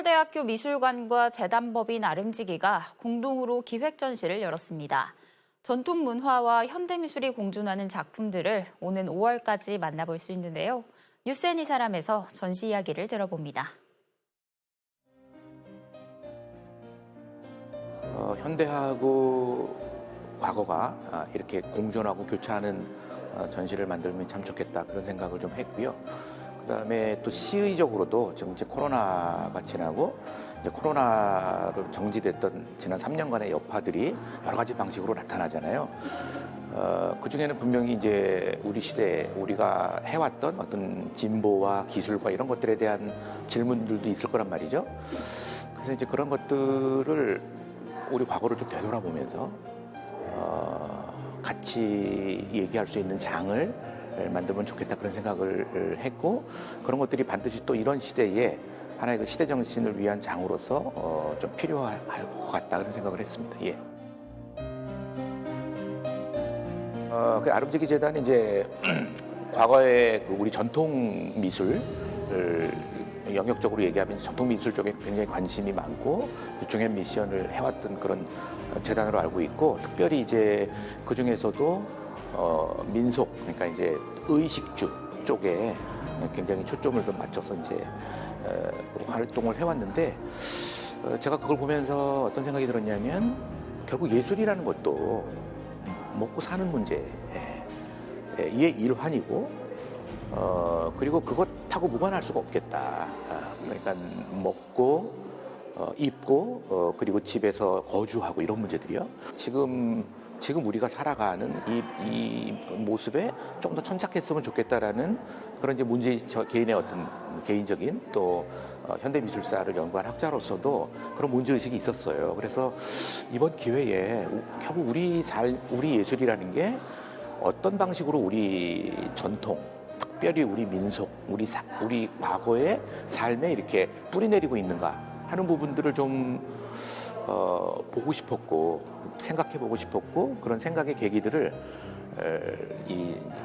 서울대학교 미술관과 재단법인 아름지기가 공동으로 기획전시를 열었습니다. 전통 문화와 현대미술이 공존하는 작품들을 오는 5월까지 만나볼 수 있는데요. 뉴스앤이 사람에서 전시 이야기를 들어봅니다. 현대하고 과거가 이렇게 공존하고 교차하는 전시를 만들면 참 좋겠다, 그런 생각을 좀 했고요. 그다음에 또 시의적으로도 지금 이제 코로나가 지나고 이제 코로나로 정지됐던 지난 3년간의 여파들이 여러 가지 방식으로 나타나잖아요. 그 중에는 분명히 이제 우리 시대에 우리가 해왔던 어떤 진보와 기술과 이런 것들에 대한 질문들도 있을 거란 말이죠. 그래서 이제 그런 것들을 우리 과거를 좀 되돌아보면서 같이 얘기할 수 있는 장을 만들면 좋겠다, 그런 생각을 했고, 그런 것들이 반드시 또 이런 시대에 하나의 그 시대 정신을 위한 장으로서 좀 필요할 것 같다, 그런 생각을 했습니다. 예. 그 아름지기 재단이 이제 과거의 그 우리 전통 미술 영역적으로 얘기하면 전통 미술 쪽에 굉장히 관심이 많고 중요한 미션을 해왔던 그런 재단으로 알고 있고, 특별히 이제 그 중에서도 민속, 그러니까 이제 의식주 쪽에 굉장히 초점을 좀 맞춰서 이제 활동을 해왔는데, 제가 그걸 보면서 어떤 생각이 들었냐면, 결국 예술이라는 것도 먹고 사는 문제의 일환이고, 그리고 그것하고 무관할 수가 없겠다. 그러니까 먹고 입고 그리고 집에서 거주하고 이런 문제들이요. 지금 우리가 살아가는 이 모습에 좀 더 천착했으면 좋겠다라는 그런 이제 개인의 어떤 개인적인 또 현대미술사를 연구한 학자로서도 그런 문제의식이 있었어요. 그래서 이번 기회에 결국 우리 예술이라는 게 어떤 방식으로 우리 전통, 특별히 우리 민속, 우리 과거의 삶에 이렇게 뿌리내리고 있는가 하는 부분들을 좀 보고 싶었고, 생각해 보고 싶었고, 그런 생각의 계기들을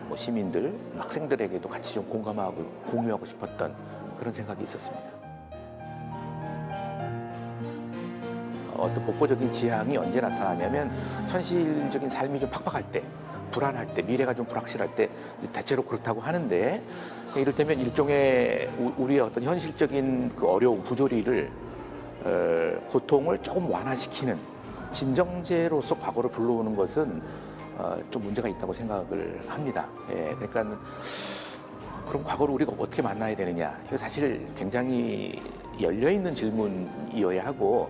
뭐 시민들, 학생들에게도 같이 좀 공감하고 공유하고 싶었던 그런 생각이 있었습니다. 어떤 복고적인 지향이 언제 나타나냐면, 현실적인 삶이 좀 팍팍할 때, 불안할 때, 미래가 좀 불확실할 때 대체로 그렇다고 하는데, 이를테면 일종의 우리의 어떤 현실적인 그 어려움, 부조리를 고통을 조금 완화시키는 진정제로서 과거를 불러오는 것은 좀 문제가 있다고 생각을 합니다. 예, 그러니까 그럼 과거를 우리가 어떻게 만나야 되느냐, 이거 사실 굉장히 열려있는 질문이어야 하고,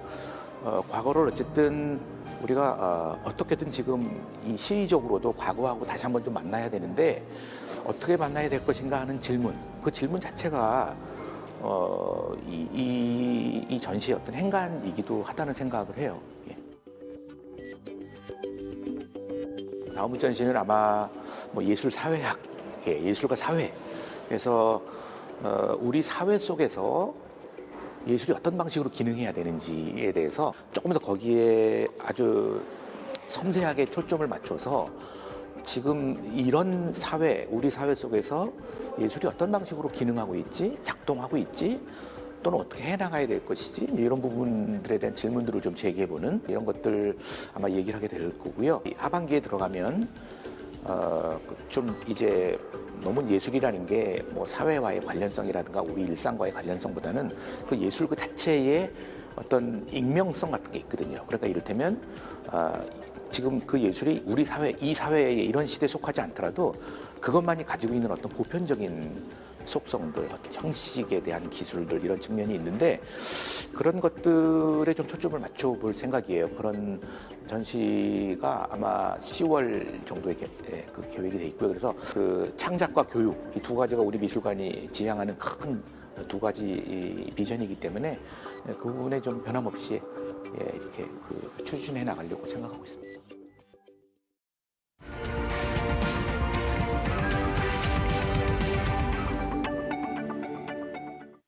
과거를 어쨌든 우리가 어떻게든 지금 이 시의적으로도 과거하고 다시 한번 좀 만나야 되는데, 어떻게 만나야 될 것인가 하는 질문, 그 질문 자체가 이 전시의 어떤 행간이기도 하다는 생각을 해요. 예. 다음 전시는 아마 뭐 예술사회학, 예술과 사회, 그래서 우리 사회 속에서 예술이 어떤 방식으로 기능해야 되는지에 대해서 조금 더 거기에 아주 섬세하게 초점을 맞춰서 지금 이런 우리 사회 속에서 예술이 어떤 방식으로 기능하고 있지, 작동하고 있지, 또는 어떻게 해나가야 될 것이지, 이런 부분들에 대한 질문들을 좀 제기해보는 이런 것들 아마 얘기를 하게 될 거고요. 하반기에 들어가면 좀 이제 너무 예술이라는 게 뭐 사회와의 관련성이라든가 우리 일상과의 관련성보다는 그 예술 그 자체의 어떤 익명성 같은 게 있거든요. 그러니까 이를테면 지금 그 예술이 우리 사회, 이 사회의 이런 시대에 속하지 않더라도 그것만이 가지고 있는 어떤 보편적인 속성들, 형식에 대한 기술들, 이런 측면이 있는데, 그런 것들에 좀 초점을 맞춰볼 생각이에요. 그런 전시가 아마 10월 정도에 그 계획이 돼 있고요. 그래서 그 창작과 교육, 이 두 가지가 우리 미술관이 지향하는 큰 두 가지 비전이기 때문에 그 부분에 좀 변함없이 이렇게 추진해 나가려고 생각하고 있습니다.